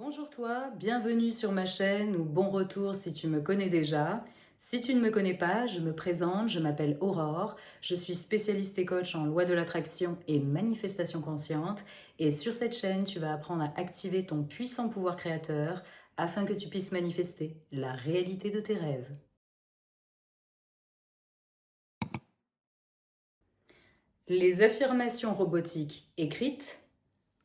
Bonjour toi, bienvenue sur ma chaîne ou bon retour si tu me connais déjà. Si tu ne me connais pas, je me présente, je m'appelle Aurore, je suis spécialiste et coach en loi de l'attraction et manifestation consciente et sur cette chaîne, tu vas apprendre à activer ton puissant pouvoir créateur afin que tu puisses manifester la réalité de tes rêves. Les affirmations robotiques écrites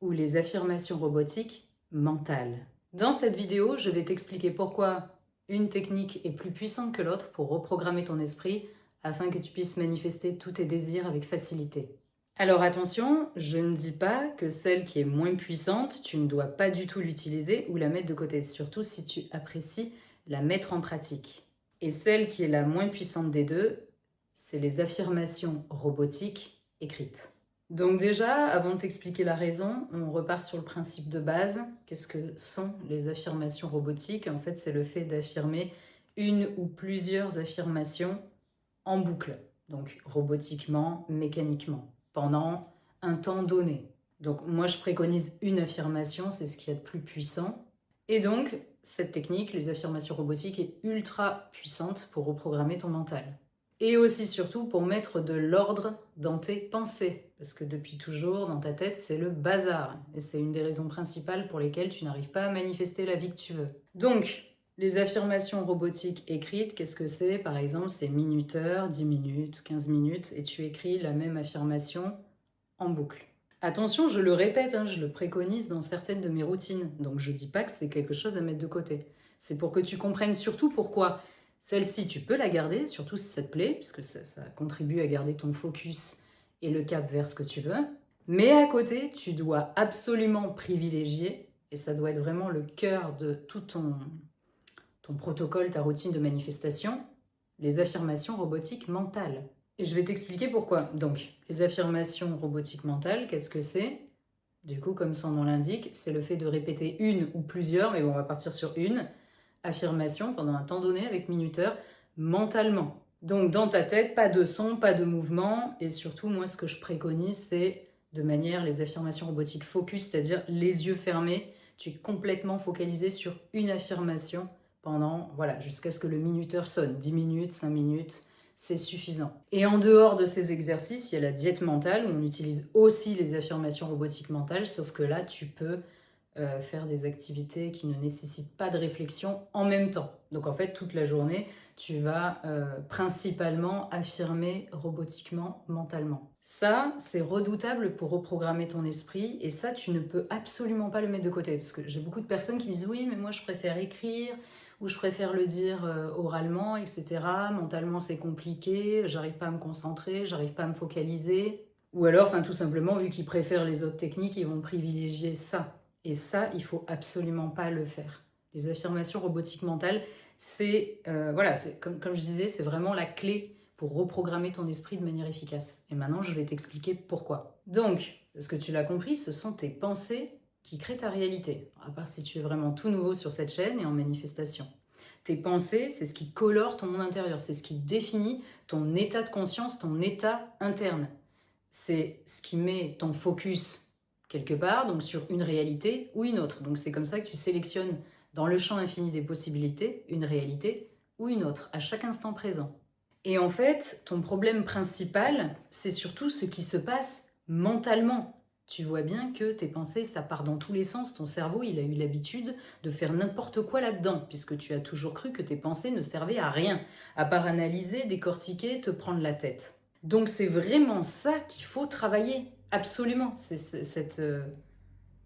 ou les affirmations robotiques mentales. Dans cette vidéo, je vais t'expliquer pourquoi une technique est plus puissante que l'autre pour reprogrammer ton esprit afin que tu puisses manifester tous tes désirs avec facilité. Alors attention, je ne dis pas que celle qui est moins puissante, tu ne dois pas du tout l'utiliser ou la mettre de côté, surtout si tu apprécies la mettre en pratique. Et celle qui est la moins puissante des deux, c'est les affirmations robotiques écrites. Donc déjà, avant de t'expliquer la raison, on repart sur le principe de base. Qu'est-ce que sont les affirmations robotiques? En fait, c'est le fait d'affirmer une ou plusieurs affirmations en boucle, donc robotiquement, mécaniquement, pendant un temps donné. Donc moi, je préconise une affirmation, c'est ce qu'il y a de plus puissant. Et donc, cette technique, les affirmations robotiques, est ultra puissante pour reprogrammer ton mental. Et aussi surtout pour mettre de l'ordre dans tes pensées. Parce que depuis toujours, dans ta tête, c'est le bazar. Et c'est une des raisons principales pour lesquelles tu n'arrives pas à manifester la vie que tu veux. Donc, les affirmations robotiques écrites, qu'est-ce que c'est? Par exemple, c'est minuteur, 10 minutes, 15 minutes, et tu écris la même affirmation en boucle. Attention, je le répète, je le préconise dans certaines de mes routines, donc je dis pas que c'est quelque chose à mettre de côté. C'est pour que tu comprennes surtout pourquoi celle-ci, tu peux la garder, surtout si ça te plaît, puisque ça contribue à garder ton focus et le cap vers ce que tu veux. Mais à côté, tu dois absolument privilégier, et ça doit être vraiment le cœur de tout ton protocole, ta routine de manifestation, les affirmations robotiques mentales. Et je vais t'expliquer pourquoi. Donc, les affirmations robotiques mentales, qu'est-ce que c'est? Du coup, comme son nom l'indique, c'est le fait de répéter une ou plusieurs, mais bon, on va partir sur une affirmation pendant un temps donné avec minuteur, mentalement. Donc, dans ta tête, pas de son, pas de mouvement, et surtout, moi, ce que je préconise, c'est de manière les affirmations robotiques focus, c'est-à-dire les yeux fermés, tu es complètement focalisé sur une affirmation pendant, voilà, jusqu'à ce que le minuteur sonne, 10 minutes, 5 minutes, c'est suffisant. Et en dehors de ces exercices, il y a la diète mentale où on utilise aussi les affirmations robotiques mentales, sauf que là, tu peux faire des activités qui ne nécessitent pas de réflexion en même temps. Donc en fait, toute la journée, tu vas principalement affirmer robotiquement, mentalement. Ça, c'est redoutable pour reprogrammer ton esprit et ça, tu ne peux absolument pas le mettre de côté. Parce que j'ai beaucoup de personnes qui me disent oui, mais moi je préfère écrire ou je préfère le dire oralement, etc. Mentalement, c'est compliqué, j'arrive pas à me concentrer, j'arrive pas à me focaliser. Ou alors, tout simplement, vu qu'ils préfèrent les autres techniques, ils vont privilégier ça. Et ça, il faut absolument pas le faire. Les affirmations robotiques mentales, c'est voilà, comme je disais, c'est vraiment la clé pour reprogrammer ton esprit de manière efficace. Et maintenant, je vais t'expliquer pourquoi. Donc, est-ce que tu l'as compris, ce sont tes pensées qui créent ta réalité. À part si tu es vraiment tout nouveau sur cette chaîne et en manifestation. Tes pensées, c'est ce qui colore ton monde intérieur, c'est ce qui définit ton état de conscience, ton état interne. C'est ce qui met ton focus quelque part, donc sur une réalité ou une autre. Donc c'est comme ça que tu sélectionnes dans le champ infini des possibilités une réalité ou une autre, à chaque instant présent. Et en fait, ton problème principal, c'est surtout ce qui se passe mentalement. Tu vois bien que tes pensées, ça part dans tous les sens. Ton cerveau, il a eu l'habitude de faire n'importe quoi là-dedans, puisque tu as toujours cru que tes pensées ne servaient à rien, à part analyser, décortiquer, te prendre la tête. Donc c'est vraiment ça qu'il faut travailler, absolument. C'est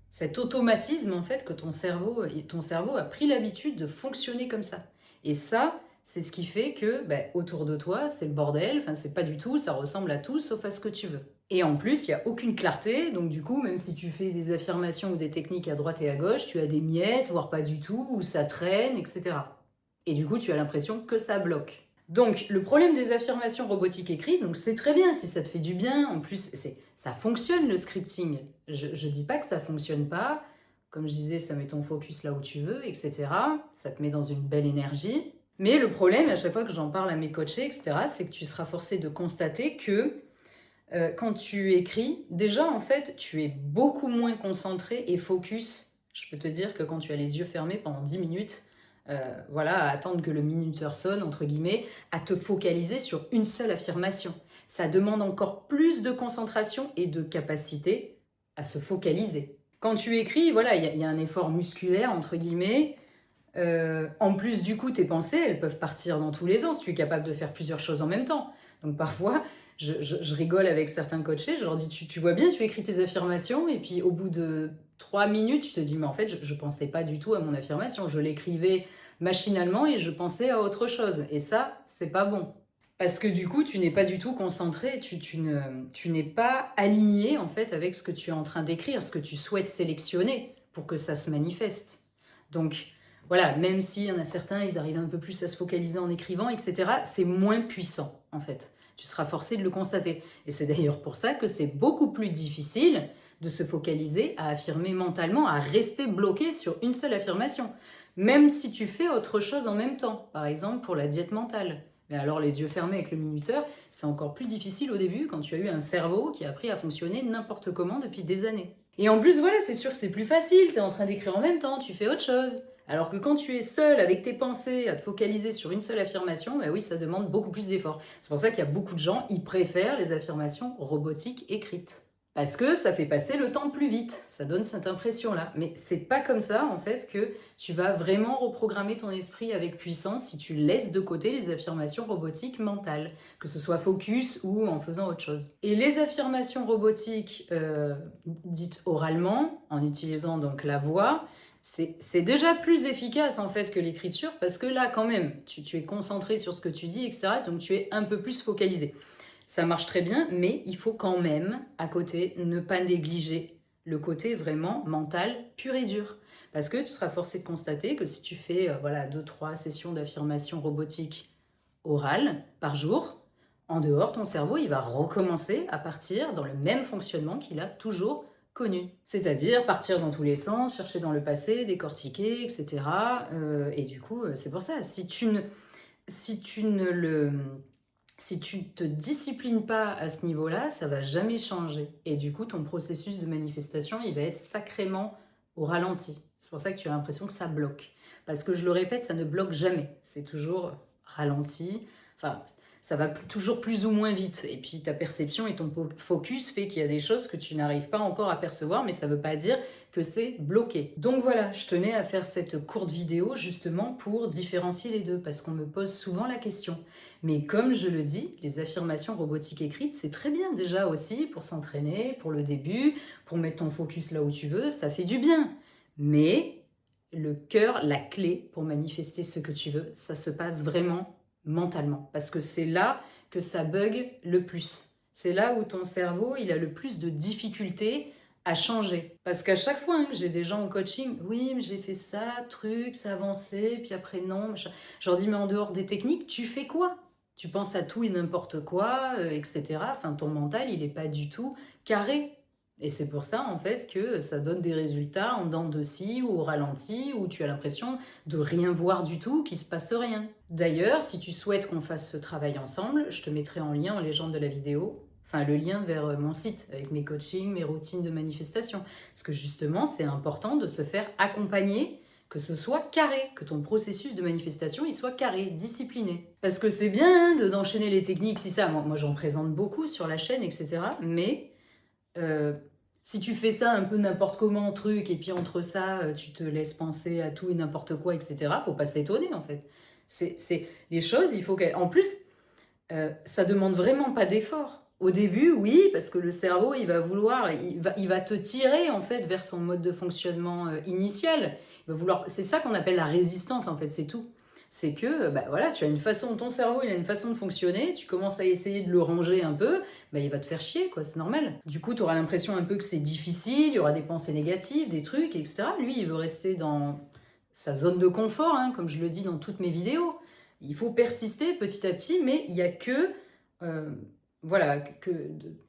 cet automatisme en fait que ton cerveau a pris l'habitude de fonctionner comme ça. Et ça, c'est ce qui fait que autour de toi, c'est le bordel, c'est pas du tout, ça ressemble à tout sauf à ce que tu veux. Et en plus, il n'y a aucune clarté, donc du coup, même si tu fais des affirmations ou des techniques à droite et à gauche, tu as des miettes, voire pas du tout, ou ça traîne, etc. Et du coup, tu as l'impression que ça bloque. Donc, le problème des affirmations robotiques écrites, donc c'est très bien si ça te fait du bien. En plus, ça fonctionne le scripting. Je dis pas que ça fonctionne pas. Comme je disais, ça met ton focus là où tu veux, etc. Ça te met dans une belle énergie. Mais le problème, à chaque fois que j'en parle à mes coachés, etc., c'est que tu seras forcé de constater que quand tu écris, déjà en fait, tu es beaucoup moins concentré et focus Je peux te dire que quand tu as les yeux fermés pendant 10 minutes, voilà, à attendre que le minuteur sonne, entre guillemets, à te focaliser sur une seule affirmation. Ça demande encore plus de concentration et de capacité à se focaliser. Quand tu écris, voilà, il y a un effort musculaire, entre guillemets. En plus, du coup, tes pensées, elles peuvent partir dans tous les sens. Tu es capable de faire plusieurs choses en même temps. Donc parfois, je rigole avec certains coachés, je leur dis, tu vois bien, tu écris tes affirmations, et puis au bout de 3 minutes, tu te dis, mais en fait, je pensais pas du tout à mon affirmation. Je l'écrivais machinalement et je pensais à autre chose. Et ça, c'est pas bon. Parce que du coup, tu n'es pas du tout concentré, tu n'es pas aligné en fait avec ce que tu es en train d'écrire, ce que tu souhaites sélectionner pour que ça se manifeste. Donc voilà, même s'il y en a certains, ils arrivent un peu plus à se focaliser en écrivant, etc., c'est moins puissant en fait. Tu seras forcé de le constater. Et c'est d'ailleurs pour ça que c'est beaucoup plus difficile de se focaliser, à affirmer mentalement, à rester bloqué sur une seule affirmation. Même si tu fais autre chose en même temps, par exemple pour la diète mentale. Mais alors les yeux fermés avec le minuteur, c'est encore plus difficile au début quand tu as eu un cerveau qui a appris à fonctionner n'importe comment depuis des années. Et en plus, voilà, c'est sûr que c'est plus facile, tu es en train d'écrire en même temps, tu fais autre chose. Alors que quand tu es seul avec tes pensées à te focaliser sur une seule affirmation, bah oui, ça demande beaucoup plus d'efforts. C'est pour ça qu'il y a beaucoup de gens, ils préfèrent les affirmations robotiques écrites. Parce que ça fait passer le temps plus vite, ça donne cette impression-là. Mais c'est pas comme ça, en fait, que tu vas vraiment reprogrammer ton esprit avec puissance si tu laisses de côté les affirmations robotiques mentales, que ce soit focus ou en faisant autre chose. Et les affirmations robotiques dites oralement, en utilisant donc la voix, c'est déjà plus efficace en fait que l'écriture, parce que là quand même, tu es concentré sur ce que tu dis, etc. Donc tu es un peu plus focalisé. Ça marche très bien, mais il faut quand même, à côté, ne pas négliger le côté vraiment mental pur et dur. Parce que tu seras forcé de constater que si tu fais voilà, 2-3 sessions d'affirmation robotique orale par jour, en dehors, ton cerveau, il va recommencer à partir dans le même fonctionnement qu'il a toujours connu. C'est-à-dire partir dans tous les sens, chercher dans le passé, décortiquer, etc. Et du coup, c'est pour ça, si tu te disciplines pas à ce niveau-là, ça va jamais changer. Et du coup, ton processus de manifestation, il va être sacrément au ralenti. C'est pour ça que tu as l'impression que ça bloque. Parce que je le répète, ça ne bloque jamais. C'est toujours ralenti. Enfin, ça va toujours plus ou moins vite. Et puis ta perception et ton focus fait qu'il y a des choses que tu n'arrives pas encore à percevoir, mais ça ne veut pas dire que c'est bloqué. Donc voilà, je tenais à faire cette courte vidéo justement pour différencier les deux, parce qu'on me pose souvent la question. Mais comme je le dis, les affirmations robotiques écrites, c'est très bien déjà aussi pour s'entraîner, pour le début, pour mettre ton focus là où tu veux, ça fait du bien. Mais le cœur, la clé pour manifester ce que tu veux, ça se passe vraiment mentalement. Parce que c'est là que ça bug le plus. C'est là où ton cerveau, il a le plus de difficultés à changer. Parce qu'à chaque fois que j'ai des gens en coaching, oui, mais j'ai fait ça, truc, ça avancé, puis après non, machin. Je leur dis, mais en dehors des techniques, tu fais quoi? Tu penses à tout et n'importe quoi, etc. Enfin, ton mental, il n'est pas du tout carré. Et c'est pour ça, en fait, que ça donne des résultats en dents de scie ou au ralenti, où tu as l'impression de rien voir du tout, qu'il ne se passe rien. D'ailleurs, si tu souhaites qu'on fasse ce travail ensemble, je te mettrai en lien en légende de la vidéo, enfin le lien vers mon site, avec mes coachings, mes routines de manifestation. Parce que justement, c'est important de se faire accompagner, que ce soit carré, que ton processus de manifestation il soit carré, discipliné. Parce que c'est bien d'enchaîner les techniques, si ça, moi j'en présente beaucoup sur la chaîne, etc. Mais si tu fais ça un peu n'importe comment, truc, et puis entre ça, tu te laisses penser à tout et n'importe quoi, etc., faut pas s'étonner en fait. Les choses, il faut qu'elles... En plus, ça demande vraiment pas d'effort. Au début, oui, parce que le cerveau, il va vouloir, il va te tirer en fait vers son mode de fonctionnement initial. Il va vouloir, c'est ça qu'on appelle la résistance en fait, c'est tout. C'est que, bah voilà, tu as une façon, ton cerveau, il a une façon de fonctionner, tu commences à essayer de le ranger un peu, bah il va te faire chier, quoi, c'est normal. Du coup, tu auras l'impression un peu que c'est difficile, il y aura des pensées négatives, des trucs, etc. Lui, il veut rester dans sa zone de confort, hein, comme je le dis dans toutes mes vidéos. Il faut persister petit à petit, mais il n'y a que, voilà, que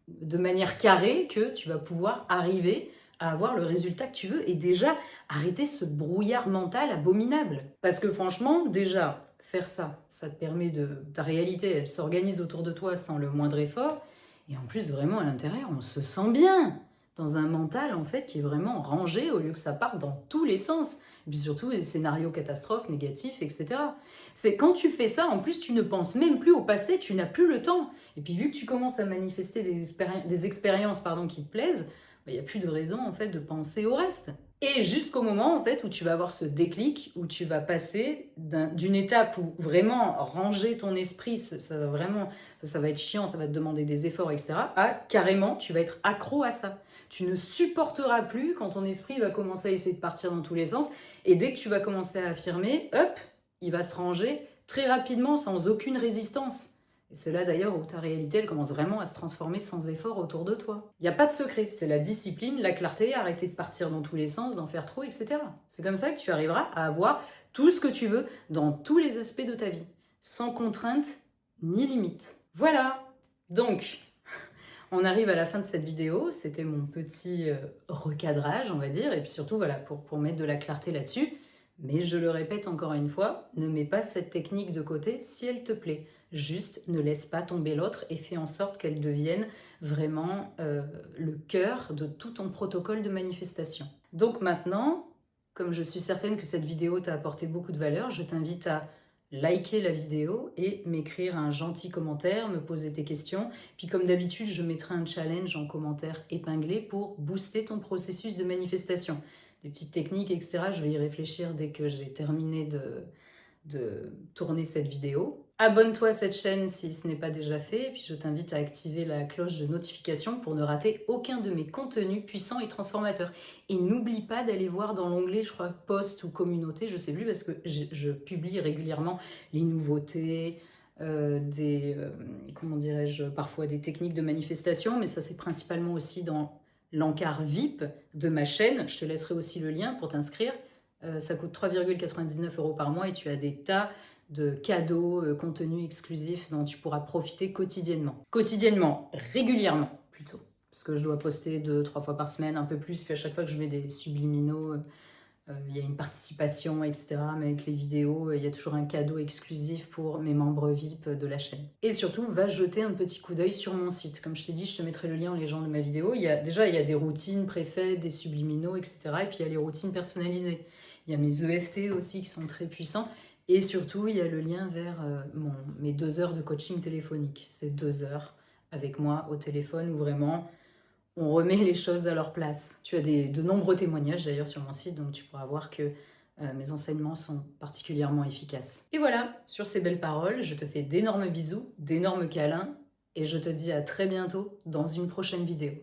de manière carrée que tu vas pouvoir arriver à avoir le résultat que tu veux et déjà arrêter ce brouillard mental abominable. Parce que franchement, déjà, faire ça, ça te permet de... Ta réalité, elle s'organise autour de toi sans le moindre effort. Et en plus, vraiment, à l'intérieur, on se sent bien. dans un mental en fait qui est vraiment rangé au lieu que ça parte dans tous les sens. Et puis surtout des scénarios catastrophes, négatifs, etc. C'est quand tu fais ça, en plus tu ne penses même plus au passé, tu n'as plus le temps. Et puis vu que tu commences à manifester des expériences qui te plaisent, il n'y a plus de raison en fait de penser au reste. Et jusqu'au moment en fait où tu vas avoir ce déclic, où tu vas passer d'une étape où vraiment ranger ton esprit, ça va être chiant, ça va te demander des efforts, etc., à carrément tu vas être accro à ça. Tu ne supporteras plus quand ton esprit va commencer à essayer de partir dans tous les sens, et dès que tu vas commencer à affirmer, hop, il va se ranger très rapidement sans aucune résistance. Et c'est là d'ailleurs où ta réalité elle commence vraiment à se transformer sans effort autour de toi. Il n'y a pas de secret, c'est la discipline, la clarté, arrêter de partir dans tous les sens, d'en faire trop, etc. C'est comme ça que tu arriveras à avoir tout ce que tu veux dans tous les aspects de ta vie, sans contrainte ni limite. Voilà. Donc, on arrive à la fin de cette vidéo, c'était mon petit recadrage, on va dire, et puis surtout, voilà, pour mettre de la clarté là-dessus. Mais je le répète encore une fois, ne mets pas cette technique de côté si elle te plaît. Juste ne laisse pas tomber l'autre et fais en sorte qu'elle devienne vraiment le cœur de tout ton protocole de manifestation. Donc maintenant, comme je suis certaine que cette vidéo t'a apporté beaucoup de valeur, je t'invite à liker la vidéo et m'écrire un gentil commentaire, me poser tes questions. Puis comme d'habitude, je mettrai un challenge en commentaire épinglé pour booster ton processus de manifestation. Des petites techniques, etc. Je vais y réfléchir dès que j'ai terminé de tourner cette vidéo. Abonne-toi à cette chaîne si ce n'est pas déjà fait, et puis je t'invite à activer la cloche de notification pour ne rater aucun de mes contenus puissants et transformateurs. Et n'oublie pas d'aller voir dans l'onglet, je crois, post ou communauté, je sais plus, parce que je publie régulièrement les nouveautés, comment dirais-je, parfois des techniques de manifestation, mais ça c'est principalement aussi dans l'encart VIP de ma chaîne. Je te laisserai aussi le lien pour t'inscrire. Ça coûte 3,99 € par mois et tu as des tas de cadeaux, contenus exclusifs dont tu pourras profiter quotidiennement. Quotidiennement, régulièrement plutôt. Parce que je dois poster 2-3 fois par semaine, un peu plus, puis à chaque fois que je mets des subliminaux, il y a une participation, etc. Mais avec les vidéos, il y a toujours un cadeau exclusif pour mes membres VIP de la chaîne. Et surtout, va jeter un petit coup d'œil sur mon site. Comme je t'ai dit, je te mettrai le lien en légende de ma vidéo. Il y a des routines préfaites, des subliminaux, etc. Et puis il y a les routines personnalisées. Il y a mes EFT aussi qui sont très puissants. Et surtout, il y a le lien vers mes 2 heures de coaching téléphonique. C'est 2 heures avec moi au téléphone où vraiment on remet les choses à leur place. Tu as de nombreux témoignages d'ailleurs sur mon site, donc tu pourras voir que mes enseignements sont particulièrement efficaces. Et voilà, sur ces belles paroles, je te fais d'énormes bisous, d'énormes câlins, et je te dis à très bientôt dans une prochaine vidéo.